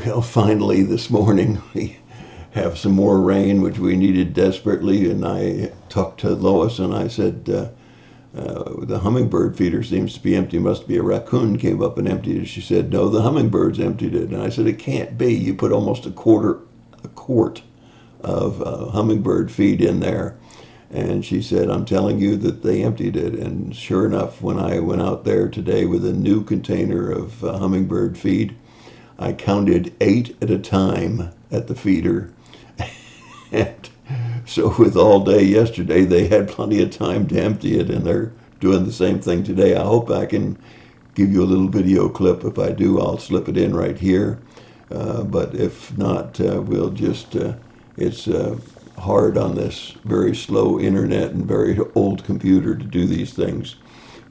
Well, finally this morning we have some more rain, which we needed desperately. And I talked to Lois and I said, the hummingbird feeder seems to be empty. Must be a raccoon came up and emptied it. She said, no, the hummingbirds emptied it. And I said, it can't be. You put almost a quart of hummingbird feed in there. And she said, I'm telling you that they emptied it. And sure enough, when I went out there today with a new container of hummingbird feed, I counted 8 at a time at the feeder. And so with all day yesterday, they had plenty of time to empty it, and they're doing the same thing today. I hope I can give you a little video clip. If I do, I'll slip it in right here. But if not, we'll just, it's hard on this very slow internet and very old computer to do these things.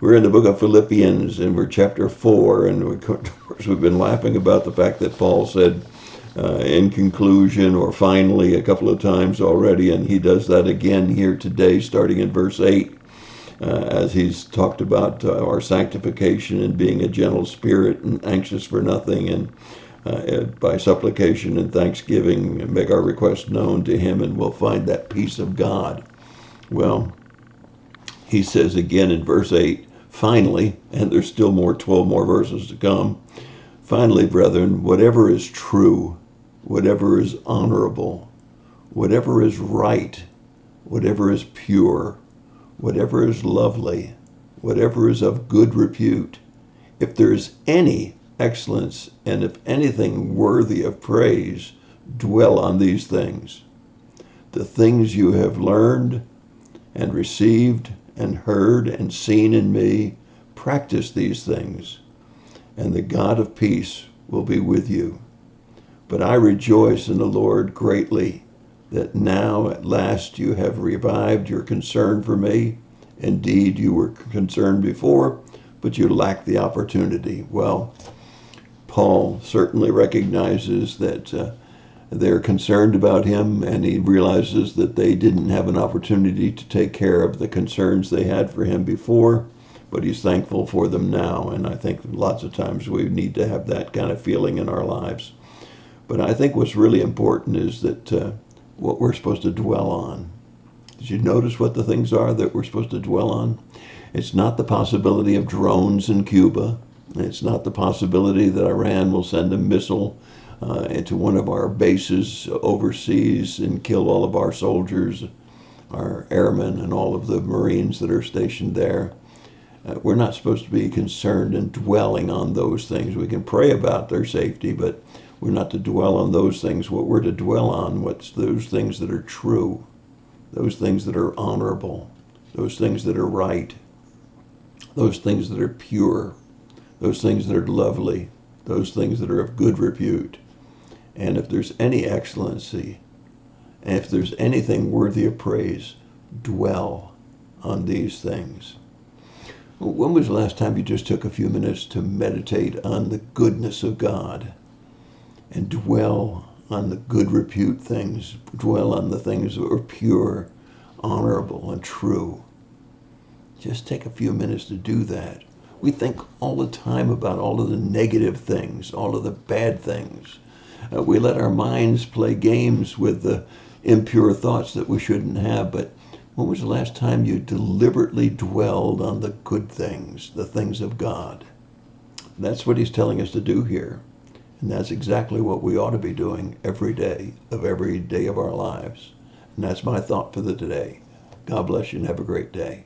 We're in the book of Philippians, and we're chapter 4, and of course we've been laughing about the fact that Paul said in conclusion or finally a couple of times already, and he does that again here today, starting in verse 8, as he's talked about our sanctification and being a gentle spirit and anxious for nothing, and by supplication and thanksgiving make our requests known to him, and we'll find that peace of God. Well, he says again in verse 8, finally, and there's still 12 more verses to come, finally, brethren, whatever is true, whatever is honorable, whatever is right, whatever is pure, whatever is lovely, whatever is of good repute, if there is any excellence and if anything worthy of praise, dwell on these things. The things you have learned and received and heard and seen in me, practice these things, and the God of peace will be with you. But I rejoice in the Lord greatly that now at last you have revived your concern for me. Indeed, you were concerned before, but you lacked the opportunity. Well, Paul certainly recognizes that they're concerned about him, and he realizes that they didn't have an opportunity to take care of the concerns they had for him before, but he's thankful for them now. And I think lots of times we need to have that kind of feeling in our lives. But I think what's really important is that what we're supposed to dwell on. Did you notice what the things are that we're supposed to dwell on? It's not the possibility of drones in Cuba. It's not the possibility that Iran will send a missile into one of our bases overseas and kill all of our soldiers, our airmen, and all of the Marines that are stationed there. We're not supposed to be concerned and dwelling on those things. We can pray about their safety, but we're not to dwell on those things. What we're to dwell on, what's those things that are true, those things that are honorable, those things that are right, those things that are pure, those things that are lovely, those things that are of good repute. And if there's any excellency, and if there's anything worthy of praise, dwell on these things. When was the last time you just took a few minutes to meditate on the goodness of God and dwell on the good repute things, dwell on the things that are pure, honorable, and true? Just take a few minutes to do that. We think all the time about all of the negative things, all of the bad things. We let our minds play games with the impure thoughts that we shouldn't have. But when was the last time you deliberately dwelled on the good things, the things of God? That's what he's telling us to do here. And that's exactly what we ought to be doing every day of our lives. And that's my thought for the today. God bless you and have a great day.